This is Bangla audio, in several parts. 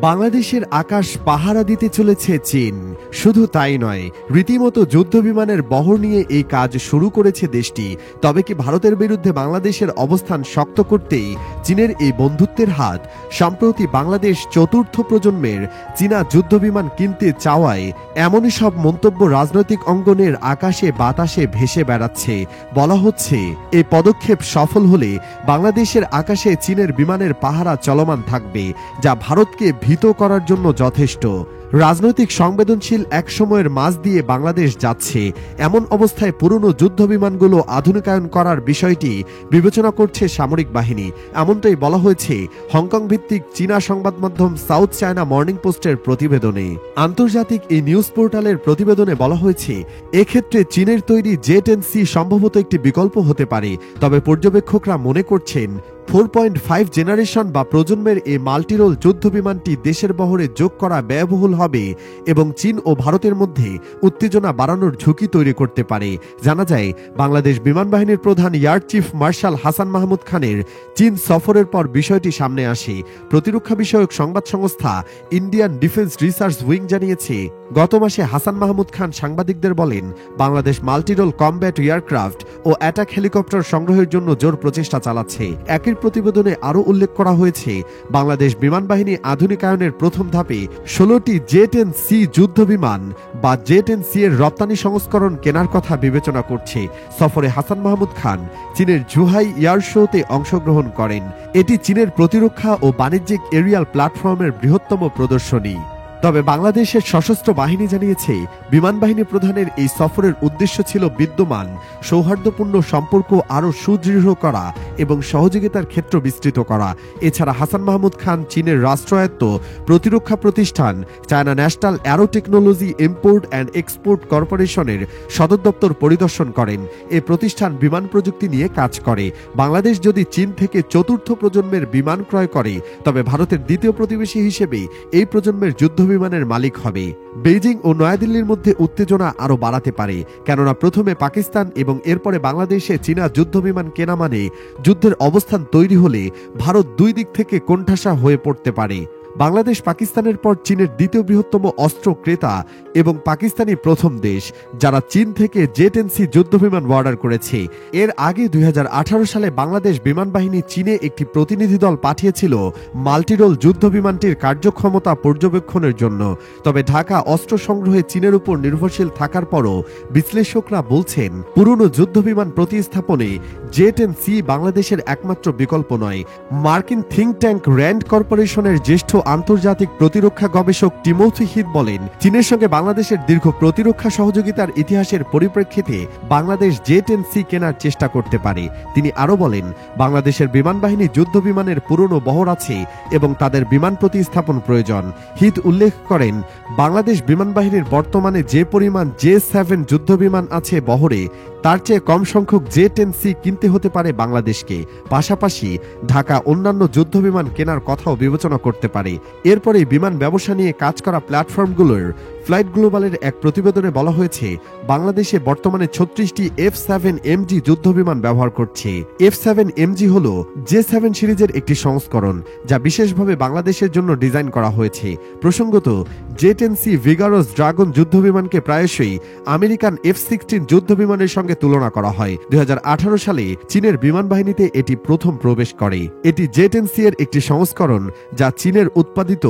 বাংলাদেশের আকাশ পাহারা দিতে চলেছে চীন। শুধু তাই নয়, রীতিমতো যুদ্ধবিমানের বহর নিয়ে এই কাজ শুরু করেছে দেশটি। তবে কি ভারতের বিরুদ্ধে বাংলাদেশের অবস্থান শক্ত করতেই চীনের এই বন্ধুত্বের হাত? সম্প্রতি বাংলাদেশ চতুর্থ প্রজন্মের চীনা যুদ্ধবিমান কিনতে চাওয়ায় এমনই সব মন্তব্য রাজনৈতিক অঙ্গনের আকাশে বাতাসে ভেসে বেড়াচ্ছে। বলা হচ্ছে, এই পদক্ষেপ সফল হলে বাংলাদেশের আকাশে চীনের বিমানের পাহারা চলমান থাকবে, যা ভারতকে ভীত করার জন্য যথেষ্ট। রাজনৈতিক সংবেদনশীল এক সময়ের মাঝ দিয়ে বাংলাদেশ যাচ্ছে। এমন অবস্থায় পুরনো যুদ্ধবিমানগুলো আধুনিকায়ন করার বিষয়টি বিবেচনা করছে সামরিক বাহিনী। এমনটাই বলা হয়েছে হংকং ভিত্তিক চীনা সংবাদ মাধ্যম সাউথ চায়না মর্নিং পোস্টের প্রতিবেদনে। আন্তর্জাতিক এই নিউজ পোর্টালের প্রতিবেদনে বলা হয়েছে, এক্ষেত্রে চীনের তৈরি জে-10C সম্ভবত একটি বিকল্প হতে পারে। তবে পর্যবেক্ষকরা মনে করছেন 4.5 জেনারেশন বা প্রজন্মের এই মাল্টিরোল যুদ্ধবিমানটি দেশের বহরে যোগ করা ব্যয়বহুল হবে এবং চীন ও ভারতের মধ্যে উত্তেজনা বাড়ানোর ঝুঁকি তৈরি করতে পারে। জানা যায়, বাংলাদেশ বিমান বাহিনীর প্রধান air chief marshal Hasan Mahmud খানের চীন সফরের পর বিষয়টি সামনে আসে। প্রতিরক্ষা বিষয়ক সংবাদ সংস্থা ইন্ডিয়ান ডিফেন্স রিসার্চ উইং জানিয়েছে, গত মাসে হাসান মাহমুদ খান সাংবাদিকদের বলেন, বাংলাদেশ মাল্টিরোল কমব্যাট এয়ারক্রাফট ও অ্যাটাক হেলিকপ্টার সংগ্রহের জন্য জোর প্রচেষ্টা চালাচ্ছে। একই প্রতিবেদনে আরও উল্লেখ করা হয়েছে, বাংলাদেশ বিমান বাহিনী আধুনিকায়নের প্রথম ধাপে 16টি জে-10C যুদ্ধবিমান বা জে-10C এর রপ্তানি সংস্করণ কেনার কথা বিবেচনা করছে। সফরে হাসান মাহমুদ খান চীনের জুহাই এয়ার শোতে অংশগ্রহণ করেন। এটি চীনের প্রতিরক্ষা ও বাণিজ্যিক এরিয়াল প্ল্যাটফর্মের বৃহত্তম প্রদর্শনী। তবে বাংলাদেশের সশস্ত্র বাহিনী জানিয়েছে, বিমান বাহিনী প্রধানের এই সফরের উদ্দেশ্য ছিল বিদ্যমান সৌহার্দ্যপূর্ণ সম্পর্ক আরও সুদৃঢ় করা এবং সহযোগিতার ক্ষেত্র বিস্তৃত করা। এছাড়া হাসান মাহমুদ খান চীনের রাষ্ট্রায়ত্ত প্রতিরক্ষা প্রতিষ্ঠান China national arrow technology import and export কর্পোরেশনের সদর দপ্তর পরিদর্শন করেন। এই প্রতিষ্ঠান বিমান প্রযুক্তি নিয়ে কাজ করে। বাংলাদেশ যদি চীন থেকে চতুর্থ প্রজন্মের বিমান ক্রয় করে, তবে ভারতের দ্বিতীয় প্রতিবেশী হিসেবে এই প্রজন্মের যুদ্ধবিমানের মালিক হবে। বেইজিং ও নয়াদিল্লির মধ্যে উত্তেজনা আরও বাড়াতে পারে, কেননা প্রথমে পাকিস্তান এবং এরপরে বাংলাদেশে চীনা যুদ্ধবিমান কেনা মানে যুদ্ধের অবস্থান তৈরি হলে ভারত দুই দিক থেকে কোণঠাসা হয়ে পড়তে পারে। বাংলাদেশ পাকিস্তানের পর চীনের দ্বিতীয় বৃহত্তম অস্ত্র ক্রেতা এবং পাকিস্তানি প্রথম দেশ যারা চীন থেকে জে-10C যুদ্ধবিমান অর্ডার করেছে। এর আগে 2018 সালে বাংলাদেশ বিমান বাহিনী চীনে একটি প্রতিনিধি দল পাঠিয়েছিল মাল্টিরোল যুদ্ধবিমানটির কার্যক্ষমতা পর্যবেক্ষণের জন্য। তবে ঢাকা অস্ত্র সংগ্রহে চীনের উপর নির্ভরশীল থাকার পরও বিশ্লেষকরা বলছেন, পুরনো যুদ্ধবিমান প্রতিস্থাপনে জে-10C বাংলাদেশের একমাত্র বিকল্প নয়। মার্কিন থিঙ্ক ট্যাঙ্ক র্যান্ড কর্পোরেশনের জ্যেষ্ঠ আন্তর্জাতিক প্রতিরক্ষা গবেষক টিমোথি হিথ বলেন, চীনের সঙ্গে বাংলাদেশের দীর্ঘ প্রতিরক্ষা সহযোগিতার ইতিহাসের পরিপ্রেক্ষিতে বাংলাদেশ জে-10C কেনার চেষ্টা করতে পারে। তিনি আরও বলেন, বাংলাদেশের বিমান বাহিনী যুদ্ধবিমানের পুরনো বহর আছে এবং তাদের বিমান প্রতিস্থাপন প্রয়োজন। হিথ উল্লেখ করেন, বাংলাদেশ বিমান বাহিনীর বর্তমানে যে পরিমাণ জে-7 যুদ্ধবিমান আছে বহরে, তার চেয়ে কম সংখ্যক জে-10C কিনতে হতে পারে বাংলাদেশকে। পাশাপাশি ঢাকা অন্যান্য যুদ্ধবিমান কেনার কথাও বিবেচনা করতে পারে। এরপরে বিমান ব্যবসা নিয়ে কাজ করা প্ল্যাটফর্মগুলোর ফ্লাইট গ্লোবালের এক প্রতিবেদনে বলা হয়েছে, বাংলাদেশে বর্তমানে 36টি F-7MG যুদ্ধবিমান ব্যবহার করছে। F-7MG হল জে-7 সিরিজের একটি সংস্করণ, যা বিশেষভাবে বাংলাদেশের জন্য ডিজাইন করা হয়েছে। প্রসঙ্গত, জে-10C ভিগারস ড্রাগন যুদ্ধবিমানকে প্রায়শই আমেরিকান F-16 যুদ্ধবিমানের সঙ্গে তুলনা করা হয়। 2018 সালে চীনের বিমান বাহিনীতে এটি প্রথম প্রবেশ করে। এটি জে-10C এর একটি সংস্করণ, যা চীনের উৎপাদিত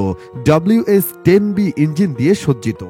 WS-10B ইঞ্জিন দিয়ে সজ্জিত।